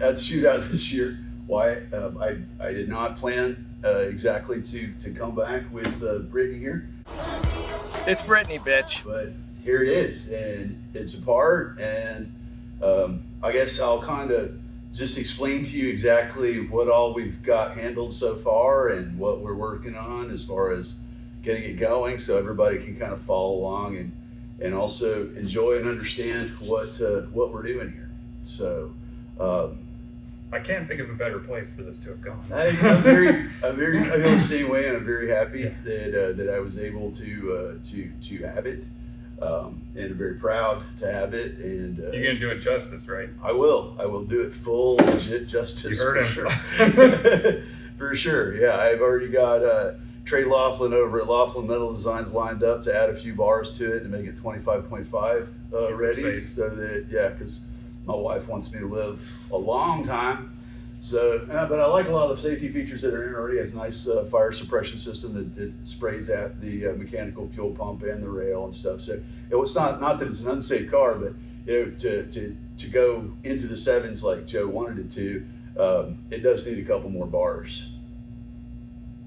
at the shootout this year. Why? I did not plan exactly to come back with Britney here. It's Britney, bitch. But here it is, and it's apart, and I guess I'll kind of just explain to you exactly what all we've got handled so far and what we're working on as far as getting it going, so everybody can kind of follow along and also enjoy and understand what we're doing here. So I can't think of a better place for this to have gone. I feel the same way, and I'm very happy that I was able to have it, and I'm very proud to have it. And you're gonna do it justice, right? I will do it full legit justice. You heard for him. Sure. For sure. Yeah, I've already got Trey Laughlin over at Laughlin Metal Designs lined up to add a few bars to it to make it 25.5 ready, safe. so that because my wife wants me to live a long time. So, but I like a lot of the safety features that are in it already. It has a nice fire suppression system that sprays at the mechanical fuel pump and the rail and stuff. So it's not that it's an unsafe car, but to go into the sevens like Joe wanted it to, it does need a couple more bars.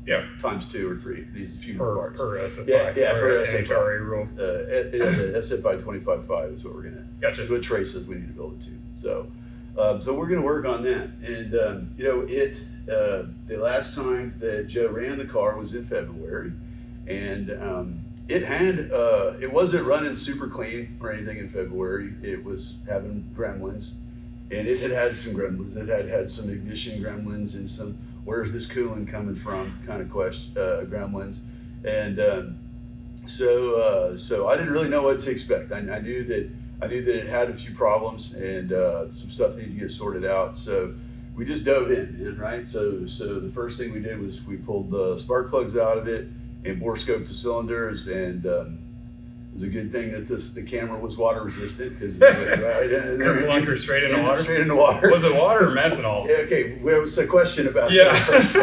Yeah. Times 2 or 3. It needs a few more bars. Per SFI. Yeah, for SFI. NHRA rules. The SFI 25.5 is what we're gonna. Gotcha. Is what Trey says we need to build it to. So we're gonna work on that. And the last time that Joe ran the car was in February, and it wasn't running super clean or anything in February. It was having gremlins, and it had some gremlins. It had some ignition gremlins and some where's this coolant coming from kind of gremlins. And so I didn't really know what to expect. I knew that it had a few problems and some stuff needed to get sorted out. So we just dove in, right? So the first thing we did was we pulled the spark plugs out of it and bore scoped the cylinders, and it was a good thing that the camera was water resistant, because Lunker straight into water. Straight into water. Was it water or methanol? Yeah, okay, there was a question about that first.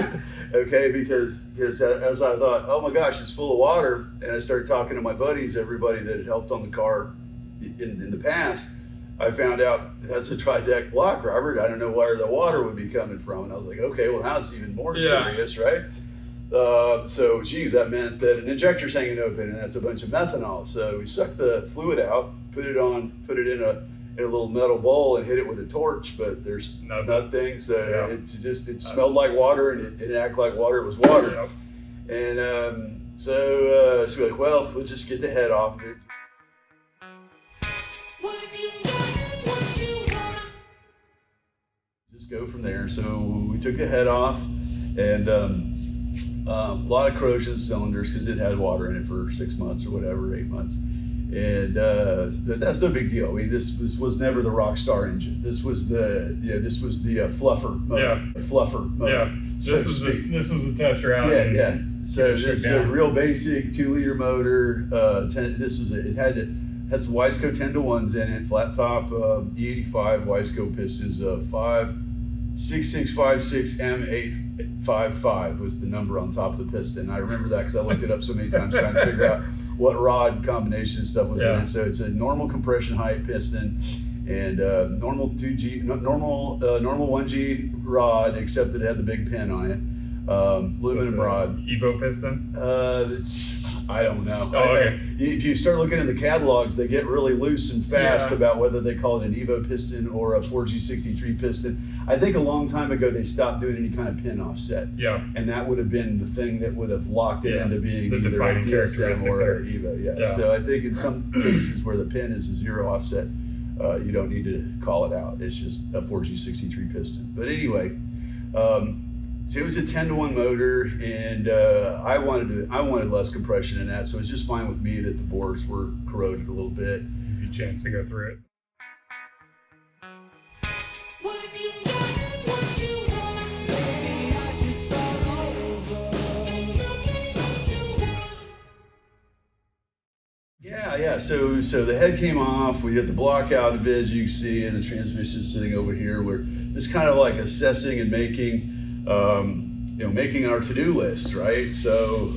Okay, because as I thought, oh my gosh, it's full of water, and I started talking to my buddies, everybody that had helped on the car in the past, I found out that's a tri-deck block, Robert. I don't know where the water would be coming from. And I was like, okay, well now it's even more curious, right? So geez, that meant that an injector's hanging open, and that's a bunch of methanol. So we sucked the fluid out, put it in a little metal bowl and hit it with a torch, but there's nothing. So it smelled like water, and it acted like water. It was water. Yep. And so we're like, well, we'll just get the head off. Just go from there. So we took the head off, and a lot of corrosion cylinders because it had water in it for 6 months or whatever, 8 months. And that's no big deal. I mean, this was never the Rockstar engine. This was the fluffer motor. Yeah. Fluffer motor. Yeah. This was a tester out. Yeah. So this is a real basic 2-liter motor. It has Wiseco 10-to-1s in it, flat top E85 Wiseco pistons, 56656M855 was the number on top of the piston. I remember that because I looked it up so many times trying to figure out what rod combination and stuff was in it. So it's a normal compression height piston and normal 2G, normal 1G rod, except that it had the big pin on it. Aluminum rod. Evo piston? I don't know. Oh, okay. If you start looking in the catalogs, they get really loose and fast about whether they call it an Evo piston or a 4G63 piston. I think a long time ago they stopped doing any kind of pin offset. Yeah. And that would have been the thing that would have locked it into being either a DSM or an Evo. Yeah. So I think in some cases where the pin is a 0 offset, you don't need to call it out. It's just a 4G63 piston. But anyway, so it was a 10-to-1 motor, and I wanted less compression in that, so it was just fine with me that the bores were corroded a little bit. Give you a chance to go through it. Yeah. So the head came off. We got the block out of it, as you can see, and the transmission sitting over here. We're just kind of like assessing and making our to-do list, right? So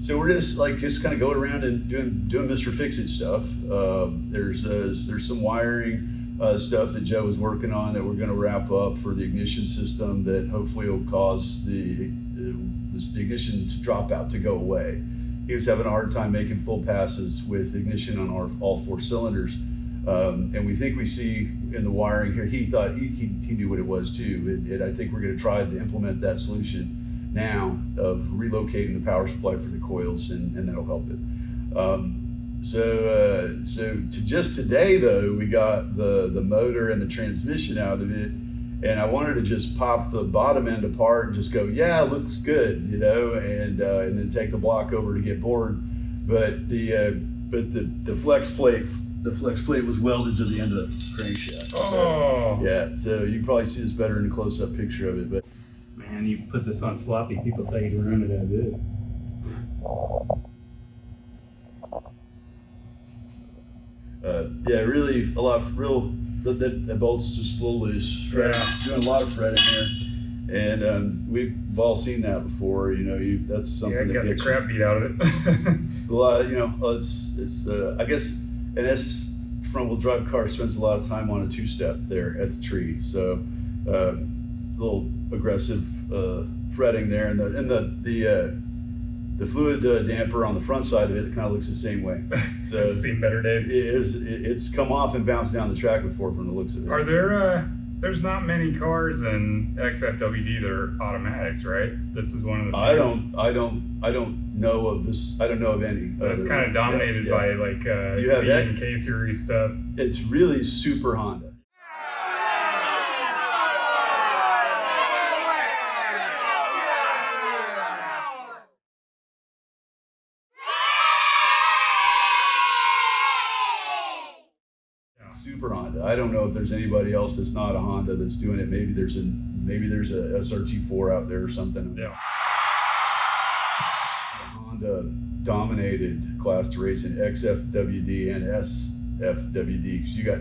we're just kind of going around and doing Mr. Fix-It stuff. There's some wiring stuff that Joe was working on that we're going to wrap up for the ignition system that hopefully will cause the ignition to drop out, to go away. He was having a hard time making full passes with ignition on all 4 cylinders. And we think we see in the wiring here, he thought he knew what it was too. I think we're going to try to implement that solution now of relocating the power supply for the coils, and that'll help it. So just today though, we got the motor and the transmission out of it, and I wanted to just pop the bottom end apart and just go, yeah, it looks good, and then take the block over to get bored. But the flex plate was welded to the end of the crankshaft. Oh. Yeah, so you can probably see this better in a close-up picture of it. But man, you put this on sloppy, people thought you'd run it as is. Yeah, really the bolts just a little loose. Doing a lot of fretting here, and we've all seen that before. That's something that got the gets crap beat out of it. a lot. It's I guess an front-wheel drive car spends a lot of time on a 2-step there at the tree, so a little aggressive fretting there, and the fluid damper on the front side of it kind of looks the same way. So it's seen better days. It's come off and bounced down the track before from the looks of it. Are there? There's not many cars in XFWD that are automatics, right? This is one of the few. I don't know of this. I don't know of any. It's kind of dominated by like you have B and K series stuff. It's really super Honda. Super Honda. I don't know if there's anybody else that's not a Honda that's doing it. Maybe there's a SRT4 out there or something. Yeah. Honda dominated Class 2 racing, XFWD and SFWD, because you got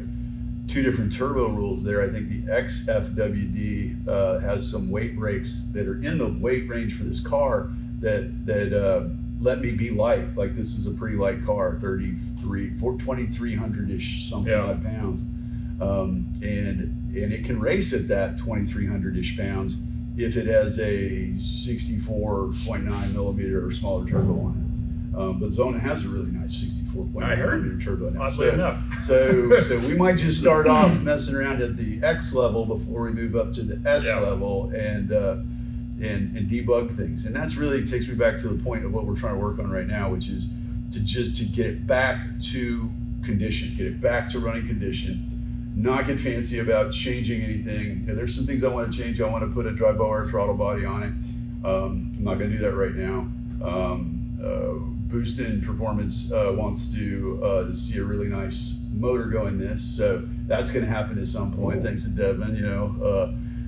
2 different turbo rules there. I think the XFWD has some weight brakes that are in the weight range for this car that let me be light. Like, this is a pretty light car, 2,300-ish something odd pounds, and it can race at that 2,300-ish pounds if it has a 64.9 millimeter or smaller turbo on it. But Zona has a really nice 64.9 millimeter turbo now. Oddly enough. So we might just start off messing around at the X level before we move up to the S level and debug things. And that's really takes me back to the point of what we're trying to work on right now, which is to get it back to condition, get it back to running condition, not get fancy about changing anything. There's some things I want to change. I want to put a dry-bar throttle body on it. I'm not going to do that right now. Boostin Performance wants to see a really nice motor go in this, so that's going to happen at some point. Thanks to Devin,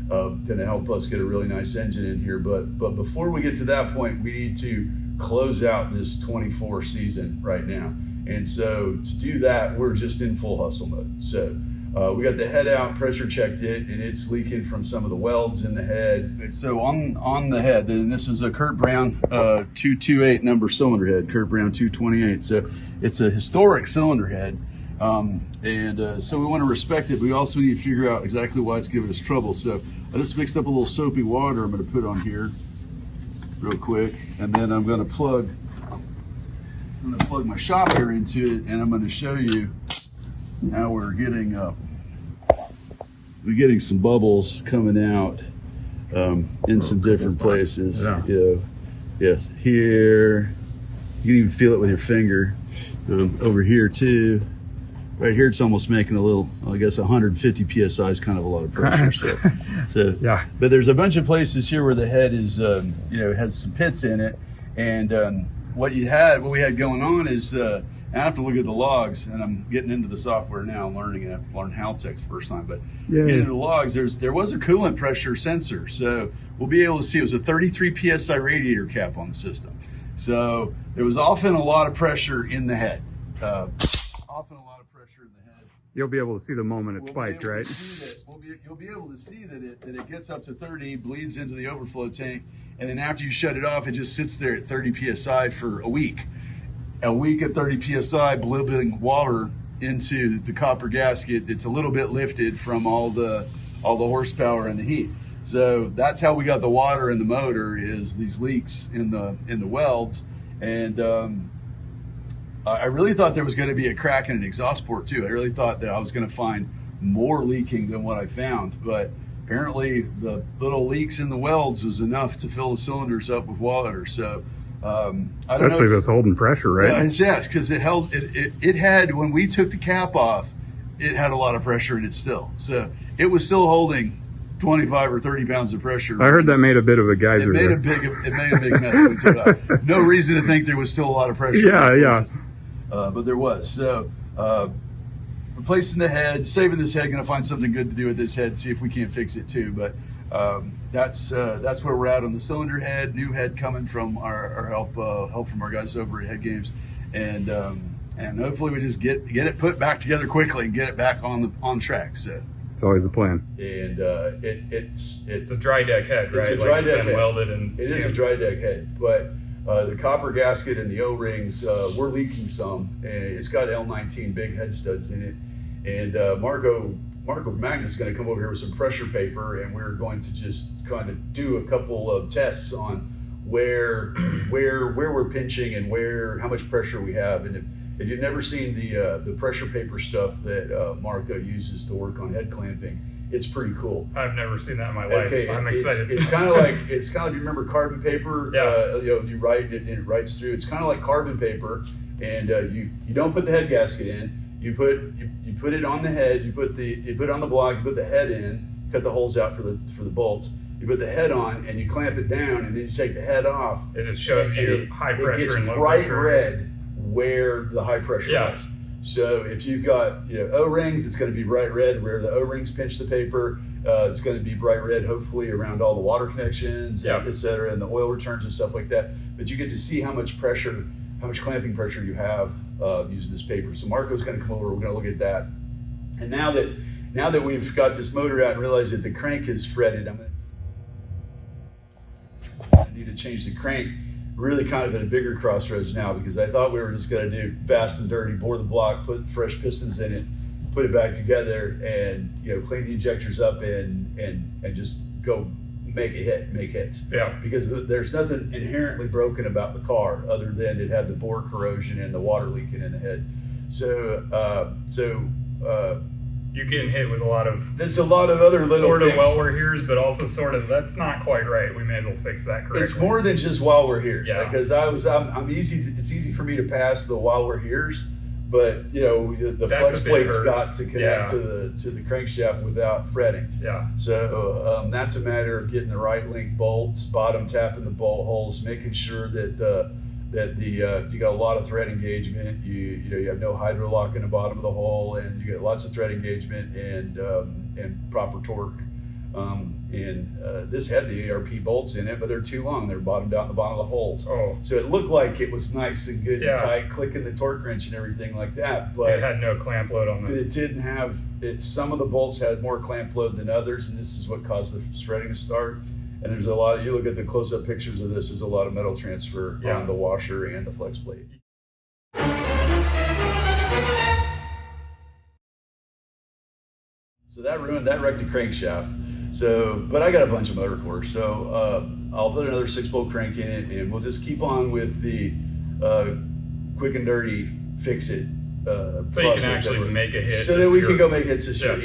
going to help us get a really nice engine in here. But before we get to that point, we need to close out this 24 season right now. And so to do that, we're just in full hustle mode. So we got the head out, pressure checked it, and it's leaking from some of the welds in the head. So on the head, and this is a Kurt Brown 228 number cylinder head, Kurt Brown 228. So it's a historic cylinder head. So we want to respect it. We also need to figure out exactly why it's giving us trouble. So I just mixed up a little soapy water I'm going to put on here real quick, and then I'm going to plug my shop air into it, and I'm going to show you how we're getting some bubbles coming out in some different places. Yes, here you can even feel it with your finger. Over here too. Right here, it's almost making a little, I guess 150 PSI is kind of a lot of pressure. So yeah. But there's a bunch of places here where the head is, has some pits in it. And what we had going on is, I have to look at the logs, and I'm getting into the software now, I'm learning it. I have to learn Haltech's first time, but getting into the logs, there was a coolant pressure sensor. So we'll be able to see it was a 33 PSI radiator cap on the system. So there was often a lot of pressure in the head. You'll be able to see the moment it spiked, right? You'll be able to see that it gets up to 30, bleeds into the overflow tank, and then after you shut it off, it just sits there at 30 PSI for a week. A week at 30 PSI, blibbing water into the copper gasket that's a little bit lifted from all the horsepower and the heat. So that's how we got the water in the motor, is these leaks in the welds. And I really thought there was going to be a crack in an exhaust port too. I really thought that I was going to find more leaking than what I found, but apparently the little leaks in the welds was enough to fill the cylinders up with water. So I don't know. Especially if it's holding pressure, right? Yes, because it held. It had, when we took the cap off, it had a lot of pressure in it still. So it was still holding 25 or 30 pounds of pressure. I heard that made a bit of a geyser. It made a big mess when we took it off. No reason to think there was still a lot of pressure. Yeah. But there was. So replacing the head, saving this head, going to find something good to do with this head, see if we can't fix it too. But that's where we're at on the cylinder head. New head coming from our help from our guys over at Head Games, and hopefully we just get it put back together quickly and get it back on track. So it's always the plan. And it's a dry deck head, right? It's a dry deck head. Welded and it is a dry deck head, but the copper gasket and the O-rings, we're leaking some, and it's got L19 big head studs in it. And Marco from Magnus is going to come over here with some pressure paper, and we're going to just kind of do a couple of tests on where we're pinching and how much pressure we have. And if you've never seen the pressure paper stuff that Marco uses to work on head clamping, it's pretty cool. I've never seen that in my life. Okay, I'm excited. It's kind of like you remember carbon paper. Yeah. You write it and it writes through. It's kind of like carbon paper, and you don't put the head gasket in. You put it on the head. You put it on the block. You put the head in. Cut the holes out for the bolts. You put the head on and you clamp it down, and then you take the head off. It just shows you high pressure and low bright pressure. Red where the high pressure is. So if you've got O-rings, it's going to be bright red where the O-rings pinch the paper. It's going to be bright red, hopefully, around all the water connections, et cetera, and the oil returns and stuff like that. But you get to see how much clamping pressure you have using this paper. So Marco's going to come over. We're going to look at that. And now that we've got this motor out and realized that the crank is fretted, I need to change the crank. Really kind of at a bigger crossroads now, because I thought we were just going to do fast and dirty, bore the block, put fresh pistons in it, put it back together, and clean the injectors up and just go make hits. Yeah. Because there's nothing inherently broken about the car other than it had the bore corrosion and the water leaking in the head. You're getting hit with there's a lot of other little sort of things. while we're here's, but also sort of that's not quite right. We may as well fix that correctly. It's more than just while we're here. Yeah. Because it's easy for me to pass the while we're here's, but the flex plate's got to connect to the crankshaft without fretting. Yeah. So that's a matter of getting the right link bolts, bottom tapping the bolt holes, making sure that you got a lot of thread engagement. You have no hydro lock in the bottom of the hole, and you get lots of thread engagement and proper torque. This had the ARP bolts in it, but they're too long. They're bottomed out in the bottom of the holes. Oh. So it looked like it was nice and good and tight, clicking the torque wrench and everything like that. But it had no clamp load on them. it didn't have it. Some of the bolts had more clamp load than others, and this is what caused the shredding to start. And there's a lot. You look at the close-up pictures of this. There's a lot of metal transfer on the washer and the flex plate. So that wrecked the crankshaft. So, but I got a bunch of motor cores. So I'll put another 6-bolt crank in it, and we'll just keep on with the quick and dirty fix it. So you can actually make a hit. So that we can go make hits this year. And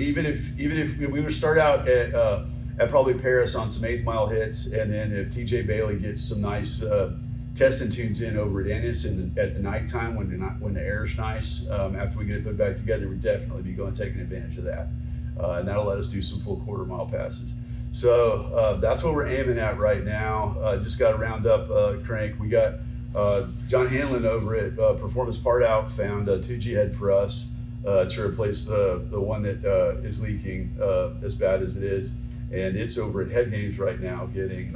even if we would start out at probably Paris on some 8th mile hits, and then if TJ Bailey gets some nice test and tunes in over at Ennis at the nighttime when the air's nice, after we get it put back together, we'd definitely be taking advantage of that, and that'll let us do some full quarter mile passes. So that's what we're aiming at right now. Just got to round up crank. We got John Hanlon over at Performance Part Out found a 2G head for us to replace the one that is leaking as bad as it is. And it's over at Head Games right now, getting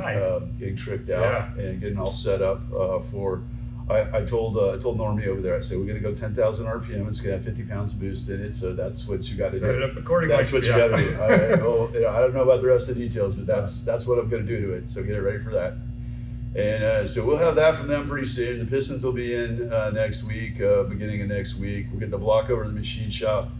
tricked out and getting all set up for. I told Normie over there. I said we're going to go 10,000 RPM. It's going to have 50 pounds of boost in it. So that's what you got to do. Set it up accordingly. That's what you got to do. I don't know about the rest of the details, but that's what I'm going to do to it. So get it ready for that. And so we'll have that from them pretty soon. The pistons will be in next week, beginning of next week. We'll get the block over to the machine shop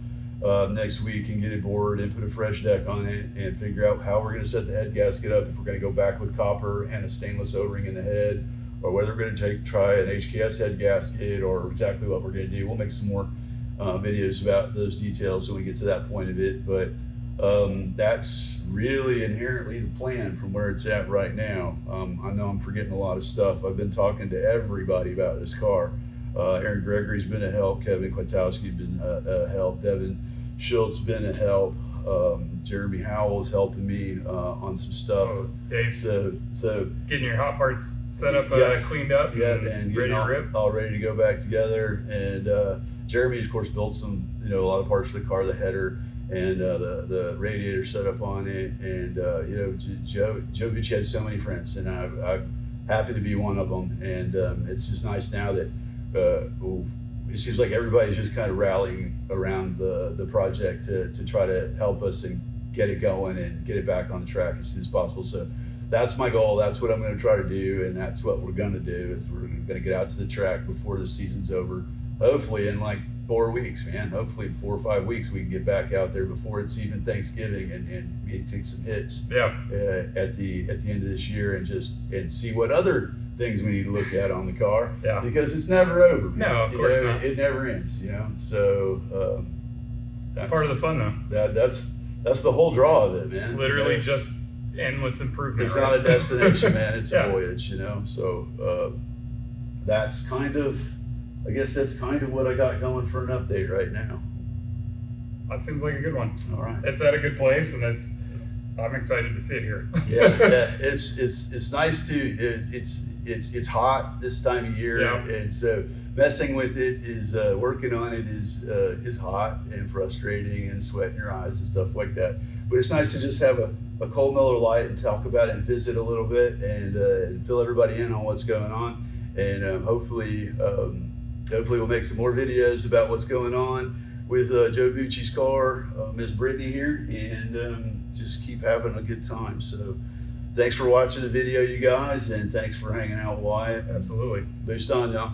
next week and get it bored and put a fresh deck on it and figure out how we're going to set the head gasket up, if we're going to go back with copper and a stainless O-ring in the head, or whether we're going to try an HKS head gasket, or exactly what we're going to do. We'll make some more videos about those details when we get to that point of it, but that's really inherently the plan from where it's at right now. I know I'm forgetting a lot of stuff. I've been talking to everybody about this car. Aaron Gregory's been a help, Kevin Kwiatkowski's been a help, Devin Schultz been a help, Jeremy Howell's helping me on some stuff. Oh, Dave, so getting your hot parts set up, cleaned up, and ready to rip. All ready to go back together. And Jeremy, of course, built some, a lot of parts for the car, the header and the radiator setup on it. And Joe Bucci has so many friends, and I'm happy to be one of them. And it's just nice now that it seems like everybody's just kind of rallying around the project to try to help us and get it going and get it back on the track as soon as possible. So that's my goal. That's what I'm going to try to do, and that's what we're going to do. Is we're going to get out to the track before the season's over. Hopefully in like 4 weeks, man. Hopefully in 4 or 5 weeks we can get back out there before it's even Thanksgiving and take some hits. At the end of this year and see what other things we need to look at on the car. Because it's never over. Man. No, of course not. It never ends. So that's part of the fun, though. That's the whole draw of it, man. Literally just endless improvement. It's not a destination, man. It's a voyage, So that's kind of what I got going for an update right now. That seems like a good one. All right. It's at a good place, and I'm excited to see it here. It's nice to. It's hot this time of year, and so messing with it is working on it is hot and frustrating and sweat in your eyes and stuff like that. But it's nice to just have a cold Miller Lite and talk about it and visit a little bit and fill everybody in on what's going on, and hopefully we'll make some more videos about what's going on with Joe Bucci's car, Miss Britney here, and just keep having a good time. So thanks for watching the video, you guys, and thanks for hanging out with Wyatt. Absolutely. Boost on, y'all.